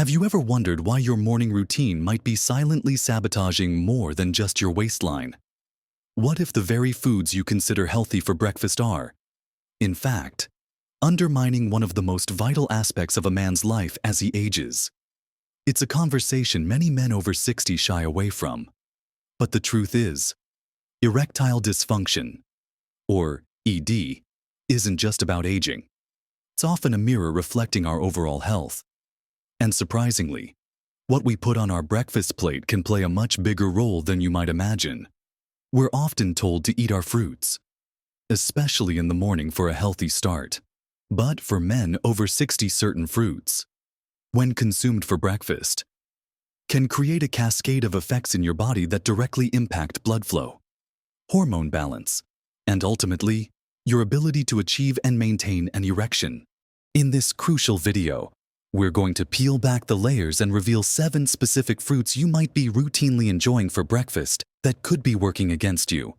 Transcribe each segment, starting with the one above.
Have you ever wondered why your morning routine might be silently sabotaging more than just your waistline? What if the very foods you consider healthy for breakfast are, in fact, undermining one of the most vital aspects of a man's life as he ages? It's a conversation many men over 60 shy away from. But the truth is, erectile dysfunction, or ED, isn't just about aging. It's often a mirror reflecting our overall health. And surprisingly, what we put on our breakfast plate can play a much bigger role than you might imagine. We're often told to eat our fruits, especially in the morning for a healthy start. But for men over 60, certain fruits, when consumed for breakfast, can create a cascade of effects in your body that directly impact blood flow, hormone balance, and ultimately, your ability to achieve and maintain an erection. In this crucial video, we're going to peel back the layers and reveal 7 specific fruits you might be routinely enjoying for breakfast that could be working against you,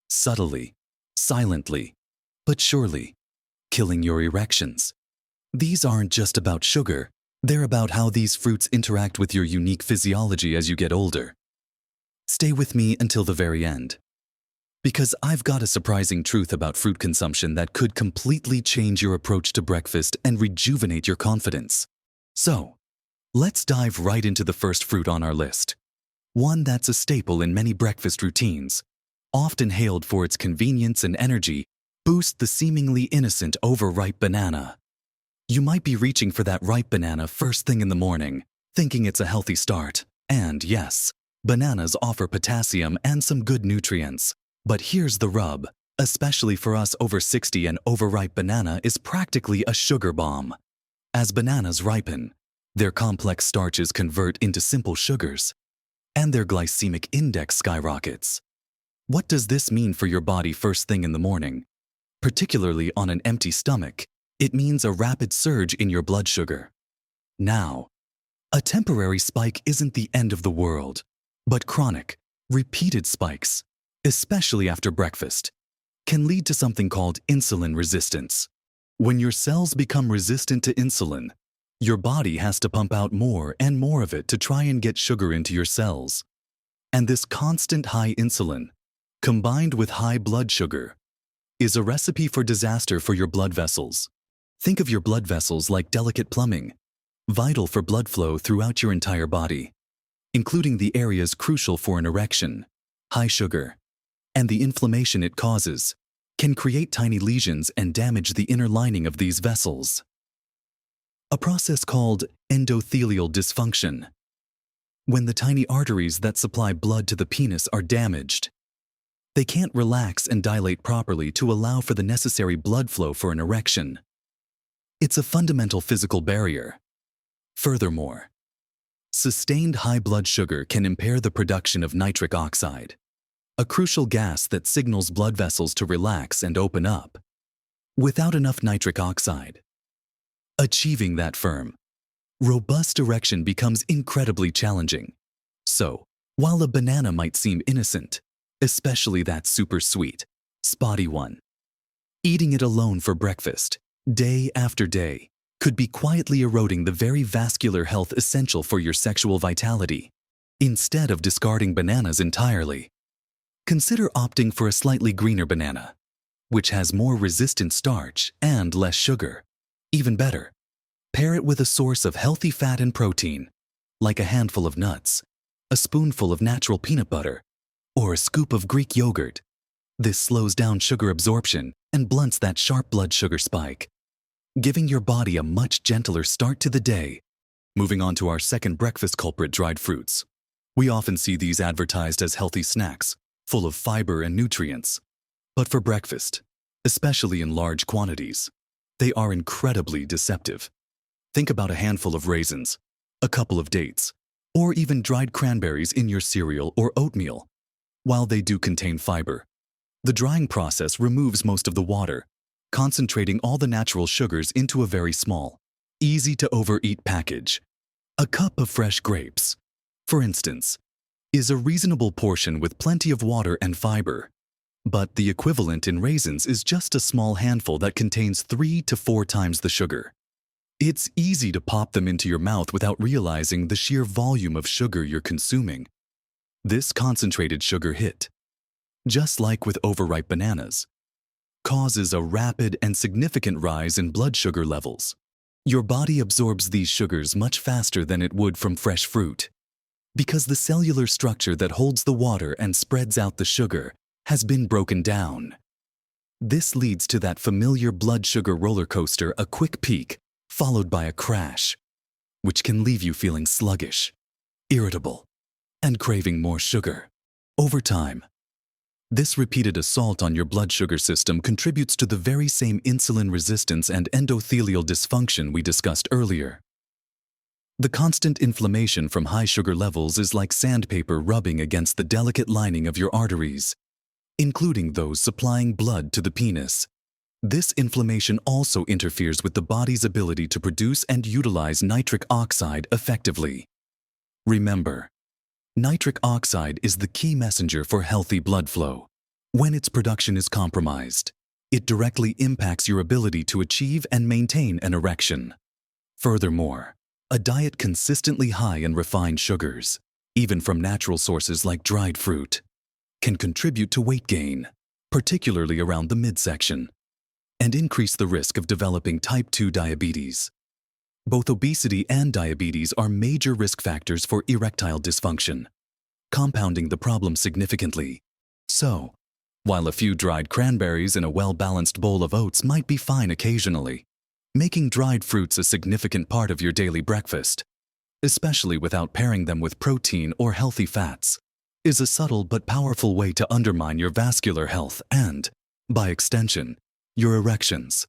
subtly, silently, but surely, killing your erections. These aren't just about sugar, they're about how these fruits interact with your unique physiology as you get older. Stay with me until the very end, because I've got a surprising truth about fruit consumption that could completely change your approach to breakfast and rejuvenate your confidence. So, let's dive right into the first fruit on our list. One that's a staple in many breakfast routines, often hailed for its convenience and energy, boost the seemingly innocent overripe banana. You might be reaching for that ripe banana first thing in the morning, thinking it's a healthy start. And yes, bananas offer potassium and some good nutrients. But here's the rub, especially for us over 60, an overripe banana is practically a sugar bomb. As bananas ripen, their complex starches convert into simple sugars, and their glycemic index skyrockets. What does this mean for your body first thing in the morning? Particularly on an empty stomach, it means a rapid surge in your blood sugar. Now, a temporary spike isn't the end of the world, but chronic, repeated spikes, especially after breakfast, can lead to something called insulin resistance. When your cells become resistant to insulin, your body has to pump out more and more of it to try and get sugar into your cells. And this constant high insulin, combined with high blood sugar, is a recipe for disaster for your blood vessels. Think of your blood vessels like delicate plumbing, vital for blood flow throughout your entire body, including the areas crucial for an erection. High sugar, and the inflammation it causes, can create tiny lesions and damage the inner lining of these vessels. A process called endothelial dysfunction. When the tiny arteries that supply blood to the penis are damaged, they can't relax and dilate properly to allow for the necessary blood flow for an erection. It's a fundamental physical barrier. Furthermore, sustained high blood sugar can impair the production of nitric oxide, a crucial gas that signals blood vessels to relax and open up. Without enough nitric oxide, achieving that firm, robust erection becomes incredibly challenging. So, while a banana might seem innocent, especially that super sweet, spotty one, eating it alone for breakfast, day after day, could be quietly eroding the very vascular health essential for your sexual vitality. Instead of discarding bananas entirely, consider opting for a slightly greener banana, which has more resistant starch and less sugar. Even better, pair it with a source of healthy fat and protein, like a handful of nuts, a spoonful of natural peanut butter, or a scoop of Greek yogurt. This slows down sugar absorption and blunts that sharp blood sugar spike, giving your body a much gentler start to the day. Moving on to our second breakfast culprit, dried fruits. We often see these advertised as healthy snacks, full of fiber and nutrients. But for breakfast, especially in large quantities, they are incredibly deceptive. Think about a handful of raisins, a couple of dates, or even dried cranberries in your cereal or oatmeal. While they do contain fiber, the drying process removes most of the water, concentrating all the natural sugars into a very small, easy-to-overeat package. A cup of fresh grapes, for instance, is a reasonable portion with plenty of water and fiber. But the equivalent in raisins is just a small handful that contains 3 to 4 times the sugar. It's easy to pop them into your mouth without realizing the sheer volume of sugar you're consuming. This concentrated sugar hit, just like with overripe bananas, causes a rapid and significant rise in blood sugar levels. Your body absorbs these sugars much faster than it would from fresh fruit, because the cellular structure that holds the water and spreads out the sugar has been broken down. This leads to that familiar blood sugar roller coaster, a quick peak, followed by a crash, which can leave you feeling sluggish, irritable, and craving more sugar. Over time, this repeated assault on your blood sugar system contributes to the very same insulin resistance and endothelial dysfunction we discussed earlier. The constant inflammation from high sugar levels is like sandpaper rubbing against the delicate lining of your arteries, including those supplying blood to the penis. This inflammation also interferes with the body's ability to produce and utilize nitric oxide effectively. Remember, nitric oxide is the key messenger for healthy blood flow. When its production is compromised, it directly impacts your ability to achieve and maintain an erection. Furthermore, a diet consistently high in refined sugars, even from natural sources like dried fruit, can contribute to weight gain, particularly around the midsection, and increase the risk of developing type 2 diabetes. Both obesity and diabetes are major risk factors for erectile dysfunction, compounding the problem significantly. So, while a few dried cranberries in a well-balanced bowl of oats might be fine occasionally, making dried fruits a significant part of your daily breakfast, especially without pairing them with protein or healthy fats, is a subtle but powerful way to undermine your vascular health and, by extension, your erections.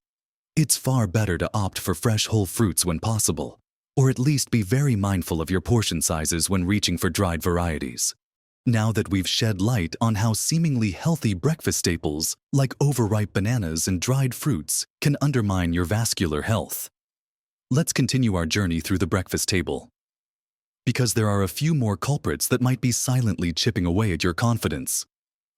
It's far better to opt for fresh whole fruits when possible, or at least be very mindful of your portion sizes when reaching for dried varieties. Now that we've shed light on how seemingly healthy breakfast staples like overripe bananas and dried fruits can undermine your vascular health, let's continue our journey through the breakfast table. Because there are a few more culprits that might be silently chipping away at your confidence.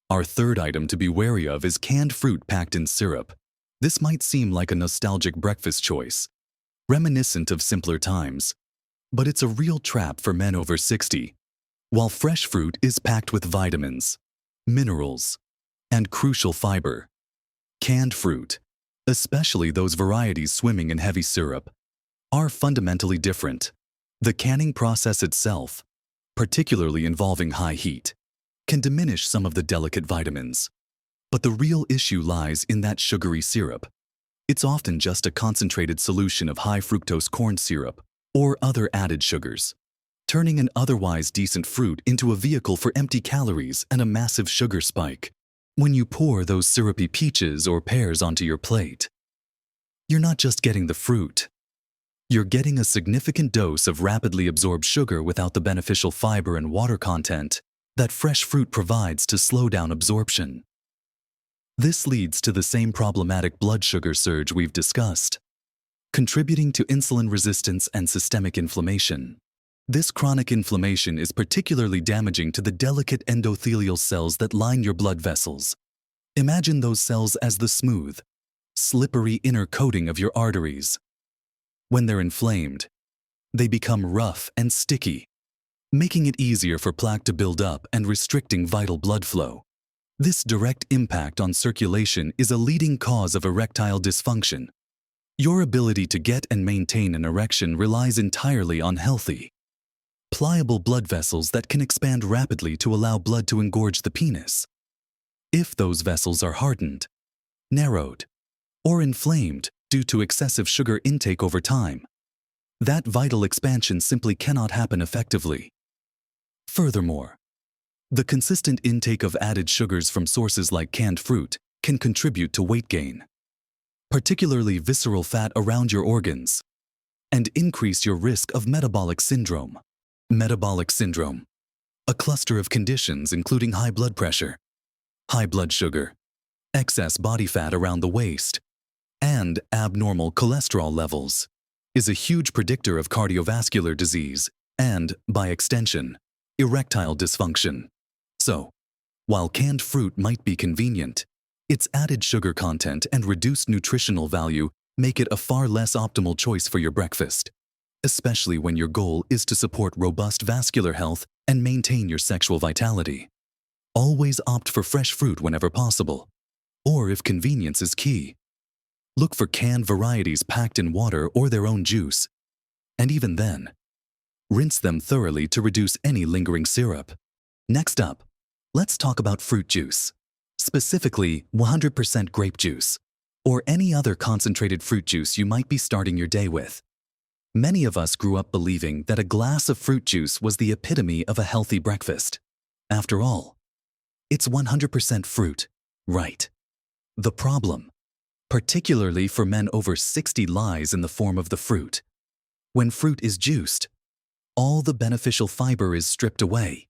Our third item to be wary of is canned fruit packed in syrup. This might seem like a nostalgic breakfast choice, reminiscent of simpler times, but it's a real trap for men over 60. While fresh fruit is packed with vitamins, minerals, and crucial fiber, canned fruit, especially those varieties swimming in heavy syrup, are fundamentally different. The canning process itself, particularly involving high heat, can diminish some of the delicate vitamins. But the real issue lies in that sugary syrup. It's often just a concentrated solution of high fructose corn syrup or other added sugars, turning an otherwise decent fruit into a vehicle for empty calories and a massive sugar spike. When you pour those syrupy peaches or pears onto your plate, you're not just getting the fruit. You're getting a significant dose of rapidly absorbed sugar without the beneficial fiber and water content that fresh fruit provides to slow down absorption. This leads to the same problematic blood sugar surge we've discussed, contributing to insulin resistance and systemic inflammation. This chronic inflammation is particularly damaging to the delicate endothelial cells that line your blood vessels. Imagine those cells as the smooth, slippery inner coating of your arteries. When they're inflamed, they become rough and sticky, making it easier for plaque to build up and restricting vital blood flow. This direct impact on circulation is a leading cause of erectile dysfunction. Your ability to get and maintain an erection relies entirely on healthy, pliable blood vessels that can expand rapidly to allow blood to engorge the penis. If those vessels are hardened, narrowed, or inflamed due to excessive sugar intake over time, that vital expansion simply cannot happen effectively. Furthermore, the consistent intake of added sugars from sources like canned fruit can contribute to weight gain, particularly visceral fat around your organs, and increase your risk of metabolic syndrome. Metabolic syndrome, a cluster of conditions including high blood pressure, high blood sugar, excess body fat around the waist, and abnormal cholesterol levels, is a huge predictor of cardiovascular disease and, by extension, erectile dysfunction. So, while canned fruit might be convenient, its added sugar content and reduced nutritional value make it a far less optimal choice for your breakfast, especially when your goal is to support robust vascular health and maintain your sexual vitality. Always opt for fresh fruit whenever possible, or if convenience is key, look for canned varieties packed in water or their own juice, and even then, rinse them thoroughly to reduce any lingering syrup. Next up, let's talk about fruit juice, specifically 100% grape juice, or any other concentrated fruit juice you might be starting your day with. Many of us grew up believing that a glass of fruit juice was the epitome of a healthy breakfast. After all, it's 100% fruit, right? The problem, particularly for men over 60, lies in the form of the fruit. When fruit is juiced, all the beneficial fiber is stripped away.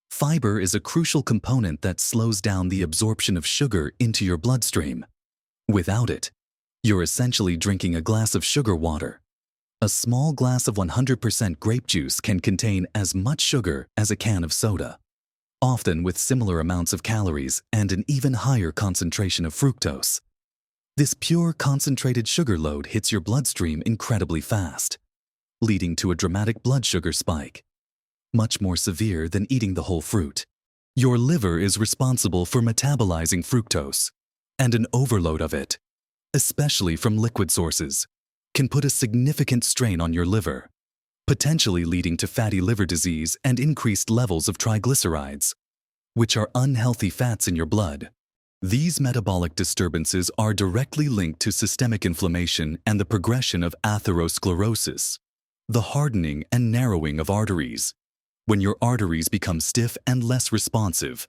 Fiber is a crucial component that slows down the absorption of sugar into your bloodstream. Without it, you're essentially drinking a glass of sugar water. A small glass of 100% grape juice can contain as much sugar as a can of soda, often with similar amounts of calories and an even higher concentration of fructose. This pure concentrated sugar load hits your bloodstream incredibly fast, leading to a dramatic blood sugar spike, much more severe than eating the whole fruit. Your liver is responsible for metabolizing fructose, and an overload of it, especially from liquid sources, can put a significant strain on your liver, potentially leading to fatty liver disease and increased levels of triglycerides, which are unhealthy fats in your blood. These metabolic disturbances are directly linked to systemic inflammation and the progression of atherosclerosis, the hardening and narrowing of arteries. When your arteries become stiff and less responsive,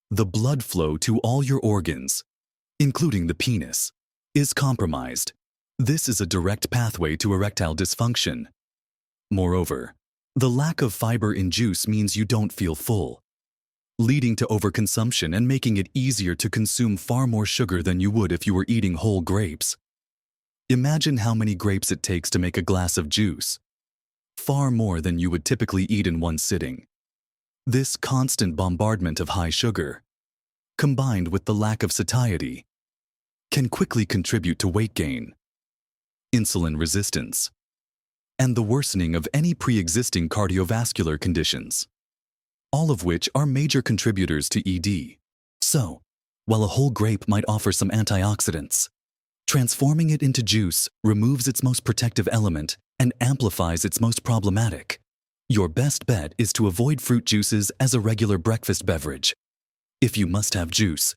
the blood flow to all your organs, including the penis, is compromised. This is a direct pathway to erectile dysfunction. Moreover, the lack of fiber in juice means you don't feel full, leading to overconsumption and making it easier to consume far more sugar than you would if you were eating whole grapes. Imagine how many grapes it takes to make a glass of juice, far more than you would typically eat in one sitting. This constant bombardment of high sugar, combined with the lack of satiety, can quickly contribute to weight gain, insulin resistance, and the worsening of any pre-existing cardiovascular conditions, all of which are major contributors to ED. So, while a whole grape might offer some antioxidants, transforming it into juice removes its most protective element and amplifies its most problematic. Your best bet is to avoid fruit juices as a regular breakfast beverage. If you must have juice,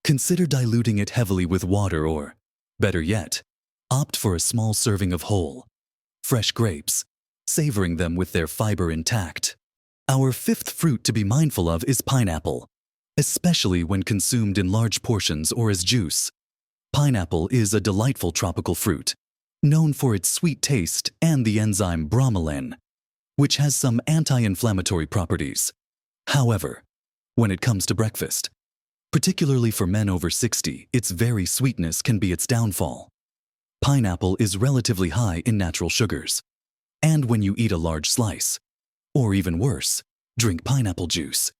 consider diluting it heavily with water or, better yet, opt for a small serving of whole, fresh grapes, savoring them with their fiber intact. Our fifth fruit to be mindful of is pineapple, especially when consumed in large portions or as juice. Pineapple is a delightful tropical fruit, known for its sweet taste and the enzyme bromelain, which has some anti-inflammatory properties. However, when it comes to breakfast, particularly for men over 60, its very sweetness can be its downfall. Pineapple is relatively high in natural sugars, and when you eat a large slice, or even worse, drink pineapple juice,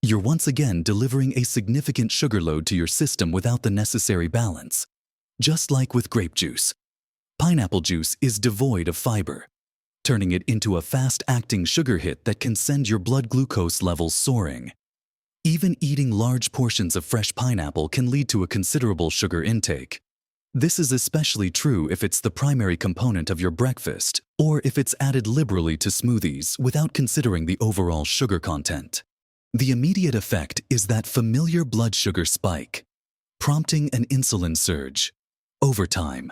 you're once again delivering a significant sugar load to your system without the necessary balance. Just like with grape juice, pineapple juice is devoid of fiber, turning it into a fast-acting sugar hit that can send your blood glucose levels soaring. Even eating large portions of fresh pineapple can lead to a considerable sugar intake. This is especially true if it's the primary component of your breakfast or if it's added liberally to smoothies without considering the overall sugar content. The immediate effect is that familiar blood sugar spike, prompting an insulin surge. Over time,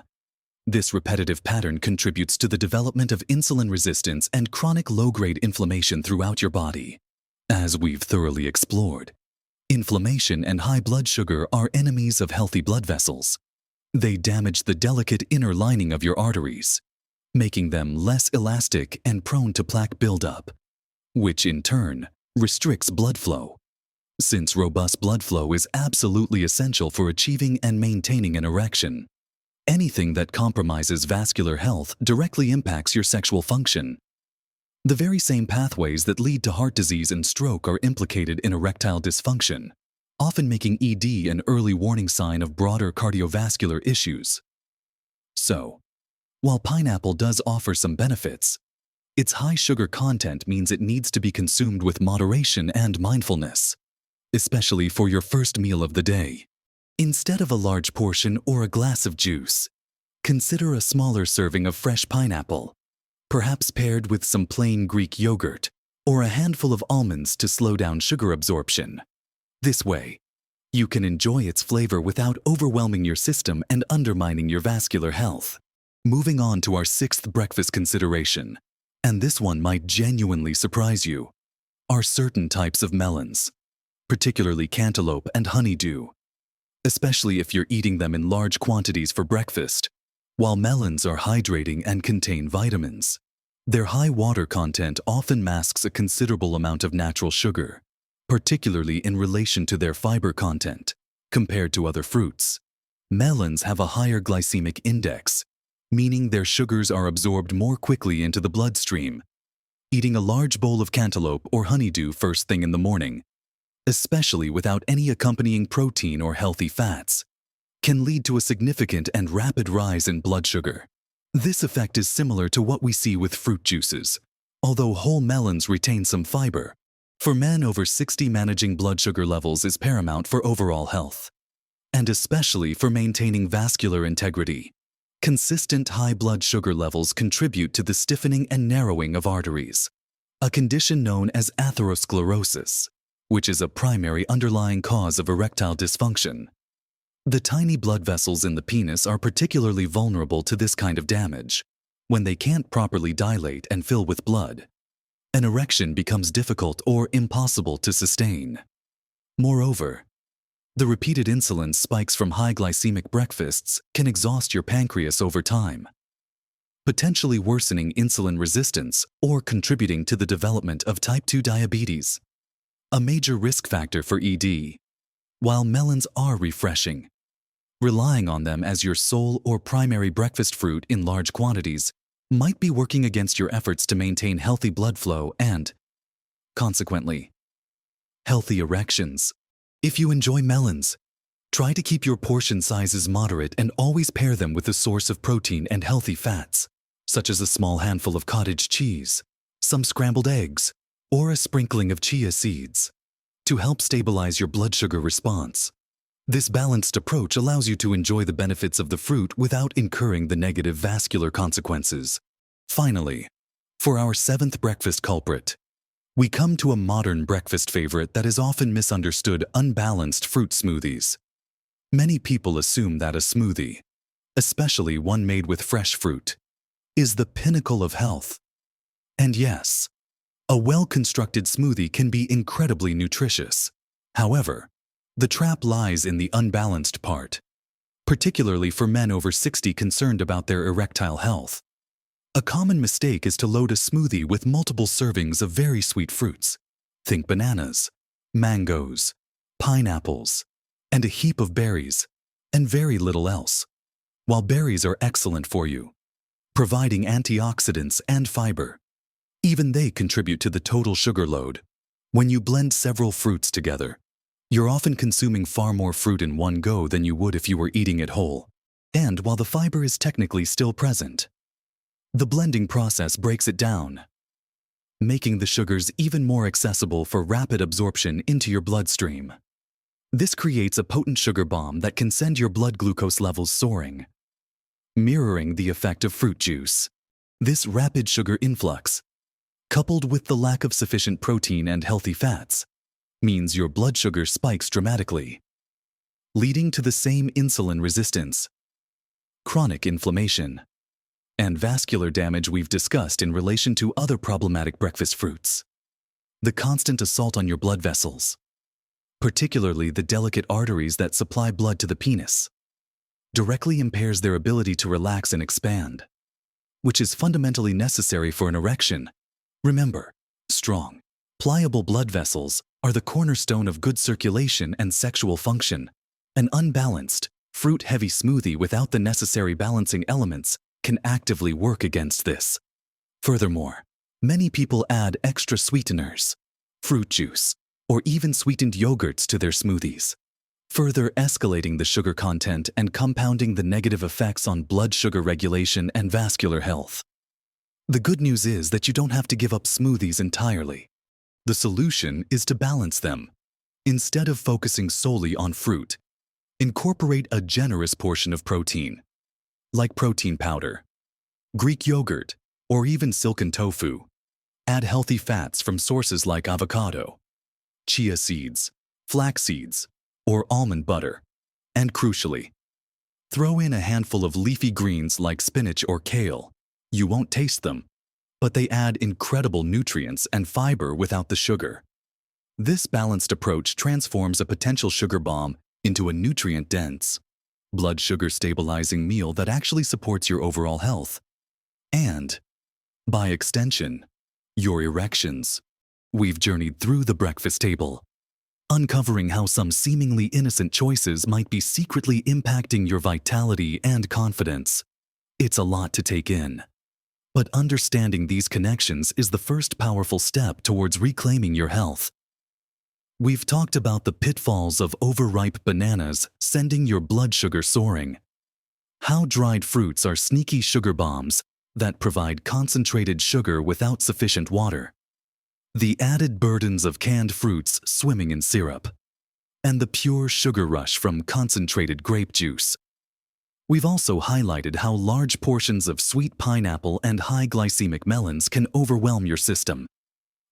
this repetitive pattern contributes to the development of insulin resistance and chronic low-grade inflammation throughout your body. As we've thoroughly explored, inflammation and high blood sugar are enemies of healthy blood vessels. They damage the delicate inner lining of your arteries, making them less elastic and prone to plaque buildup, which in turn restricts blood flow. Since robust blood flow is absolutely essential for achieving and maintaining an erection, anything that compromises vascular health directly impacts your sexual function. The very same pathways that lead to heart disease and stroke are implicated in erectile dysfunction, often making ED an early warning sign of broader cardiovascular issues. So, while pineapple does offer some benefits, its high sugar content means it needs to be consumed with moderation and mindfulness, especially for your first meal of the day. Instead of a large portion or a glass of juice, consider a smaller serving of fresh pineapple, perhaps paired with some plain Greek yogurt or a handful of almonds to slow down sugar absorption. This way, you can enjoy its flavor without overwhelming your system and undermining your vascular health. Moving on to our sixth breakfast consideration, and this one might genuinely surprise you, are certain types of melons, particularly cantaloupe and honeydew, especially if you're eating them in large quantities for breakfast. While melons are hydrating and contain vitamins, their high water content often masks a considerable amount of natural sugar, particularly in relation to their fiber content, compared to other fruits. Melons have a higher glycemic index, meaning their sugars are absorbed more quickly into the bloodstream. Eating a large bowl of cantaloupe or honeydew first thing in the morning, especially without any accompanying protein or healthy fats, can lead to a significant and rapid rise in blood sugar. This effect is similar to what we see with fruit juices, although whole melons retain some fiber. For men over 60, managing blood sugar levels is paramount for overall health, and especially for maintaining vascular integrity. Consistent high blood sugar levels contribute to the stiffening and narrowing of arteries, a condition known as atherosclerosis, which is a primary underlying cause of erectile dysfunction. The tiny blood vessels in the penis are particularly vulnerable to this kind of damage. When they can't properly dilate and fill with blood, an erection becomes difficult or impossible to sustain. Moreover, the repeated insulin spikes from high glycemic breakfasts can exhaust your pancreas over time, potentially worsening insulin resistance or contributing to the development of type 2 diabetes, a major risk factor for ED. While melons are refreshing, relying on them as your sole or primary breakfast fruit in large quantities might be working against your efforts to maintain healthy blood flow and, consequently, healthy erections. If you enjoy melons, try to keep your portion sizes moderate and always pair them with a source of protein and healthy fats, such as a small handful of cottage cheese, some scrambled eggs, or a sprinkling of chia seeds, to help stabilize your blood sugar response. This balanced approach allows you to enjoy the benefits of the fruit without incurring the negative vascular consequences. Finally, for our seventh breakfast culprit, we come to a modern breakfast favorite that is often misunderstood: unbalanced fruit smoothies. Many people assume that a smoothie, especially one made with fresh fruit, is the pinnacle of health. And yes, a well-constructed smoothie can be incredibly nutritious. However, the trap lies in the unbalanced part, particularly for men over 60 concerned about their erectile health. A common mistake is to load a smoothie with multiple servings of very sweet fruits. Think bananas, mangoes, pineapples, and a heap of berries, and very little else. While berries are excellent for you, providing antioxidants and fiber, even they contribute to the total sugar load. When you blend several fruits together, you're often consuming far more fruit in one go than you would if you were eating it whole. And while the fiber is technically still present, the blending process breaks it down, making the sugars even more accessible for rapid absorption into your bloodstream. This creates a potent sugar bomb that can send your blood glucose levels soaring, mirroring the effect of fruit juice. This rapid sugar influx, coupled with the lack of sufficient protein and healthy fats, means your blood sugar spikes dramatically, leading to the same insulin resistance, chronic inflammation, and vascular damage we've discussed in relation to other problematic breakfast fruits. The constant assault on your blood vessels, particularly the delicate arteries that supply blood to the penis, directly impairs their ability to relax and expand, which is fundamentally necessary for an erection. Remember, strong, pliable blood vessels are the cornerstone of good circulation and sexual function. An unbalanced, fruit-heavy smoothie without the necessary balancing elements can actively work against this. Furthermore, many people add extra sweeteners, fruit juice, or even sweetened yogurts to their smoothies. further escalating the sugar content and compounding the negative effects on blood sugar regulation and vascular health. The good news is that you don't have to give up smoothies entirely. The solution is to balance them. Instead of focusing solely on fruit, incorporate a generous portion of protein, like protein powder, Greek yogurt, or even silken tofu. Add healthy fats from sources like avocado, chia seeds, flax seeds, or almond butter. And crucially, throw in a handful of leafy greens like spinach or kale. You won't taste them, but they add incredible nutrients and fiber without the sugar. This balanced approach transforms a potential sugar bomb into a nutrient-dense, blood sugar stabilizing meal that actually supports your overall health. And, by extension, your erections. We've journeyed through the breakfast table, uncovering how some seemingly innocent choices might be secretly impacting your vitality and confidence. It's a lot to take in. But understanding these connections is the first powerful step towards reclaiming your health. We've talked about the pitfalls of overripe bananas sending your blood sugar soaring, how dried fruits are sneaky sugar bombs that provide concentrated sugar without sufficient water, the added burdens of canned fruits swimming in syrup, and the pure sugar rush from concentrated grape juice. We've also highlighted how large portions of sweet pineapple and high glycemic melons can overwhelm your system,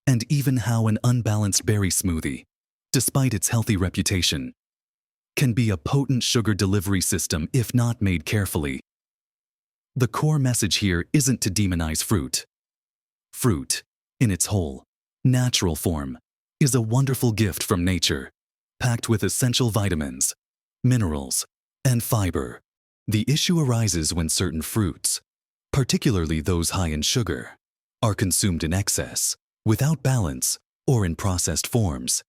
and even how an unbalanced berry smoothie, despite its healthy reputation, can be a potent sugar delivery system if not made carefully. The core message here isn't to demonize fruit. Fruit, in its whole, natural form, is a wonderful gift from nature, packed with essential vitamins, minerals, and fiber. The issue arises when certain fruits, particularly those high in sugar, are consumed in excess, without balance, or in processed forms,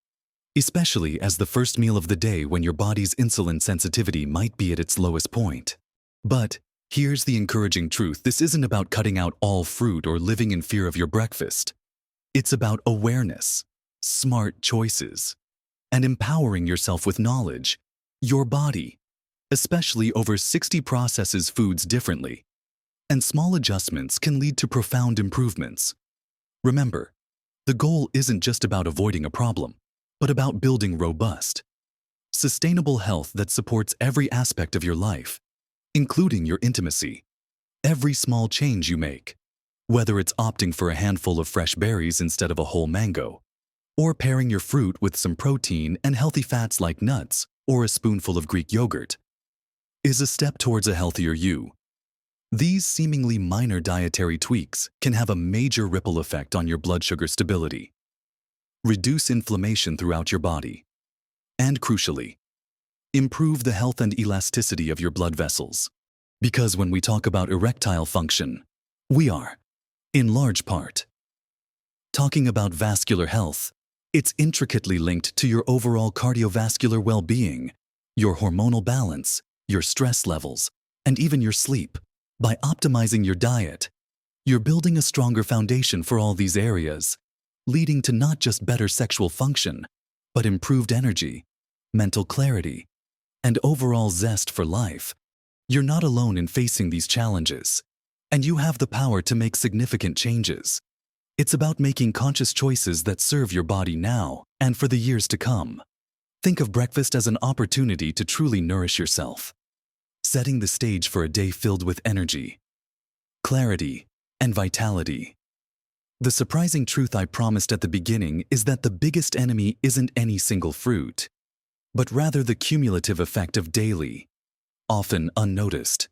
especially as the first meal of the day when your body's insulin sensitivity might be at its lowest point. But here's the encouraging truth: this isn't about cutting out all fruit or living in fear of your breakfast. It's about awareness, smart choices, and empowering yourself with knowledge. Your body, especially over 60, processes foods differently, and small adjustments can lead to profound improvements. Remember, the goal isn't just about avoiding a problem, but about building robust, sustainable health that supports every aspect of your life, including your intimacy. Every small change you make, whether it's opting for a handful of fresh berries instead of a whole mango, or pairing your fruit with some protein and healthy fats like nuts or a spoonful of Greek yogurt, is a step towards a healthier you. These seemingly minor dietary tweaks can have a major ripple effect on your blood sugar stability, reduce inflammation throughout your body, and crucially, improve the health and elasticity of your blood vessels. Because when we talk about erectile function, we are, in large part, talking about vascular health. It's intricately linked to your overall cardiovascular well-being, your hormonal balance, your stress levels, and even your sleep. By optimizing your diet, you're building a stronger foundation for all these areas, leading to not just better sexual function, but improved energy, mental clarity, and overall zest for life. You're not alone in facing these challenges, and you have the power to make significant changes. It's about making conscious choices that serve your body now and for the years to come. Think of breakfast as an opportunity to truly nourish yourself, setting the stage for a day filled with energy, clarity, and vitality. The surprising truth I promised at the beginning is that the biggest enemy isn't any single fruit, but rather the cumulative effect of daily, often unnoticed,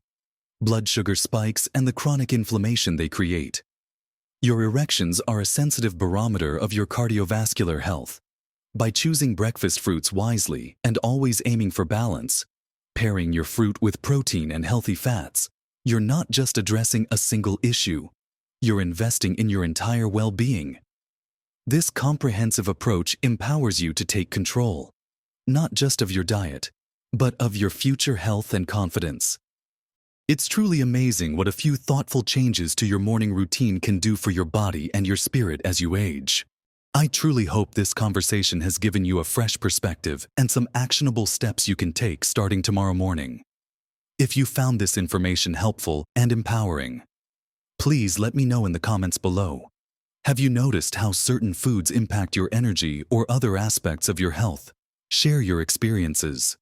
blood sugar spikes and the chronic inflammation they create. Your erections are a sensitive barometer of your cardiovascular health. By choosing breakfast fruits wisely and always aiming for balance, pairing your fruit with protein and healthy fats, you're not just addressing a single issue, you're investing in your entire well-being. This comprehensive approach empowers you to take control, not just of your diet, but of your future health and confidence. It's truly amazing what a few thoughtful changes to your morning routine can do for your body and your spirit as you age. I truly hope this conversation has given you a fresh perspective and some actionable steps you can take starting tomorrow morning. If you found this information helpful and empowering, please let me know in the comments below. Have you noticed how certain foods impact your energy or other aspects of your health? Share your experiences,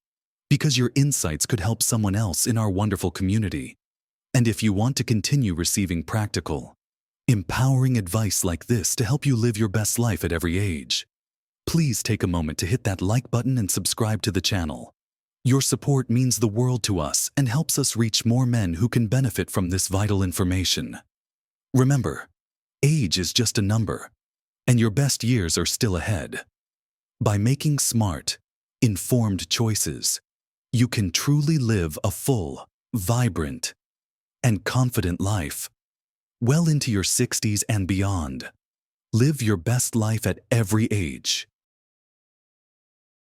because your insights could help someone else in our wonderful community. And if you want to continue receiving practical, empowering advice like this to help you live your best life at every age, please take a moment to hit that like button and subscribe to the channel. Your support means the world to us and helps us reach more men who can benefit from this vital information. Remember, age is just a number, and your best years are still ahead. By making smart, informed choices, you can truly live a full, vibrant, and confident life, well into your 60s and beyond. Live your best life at every age.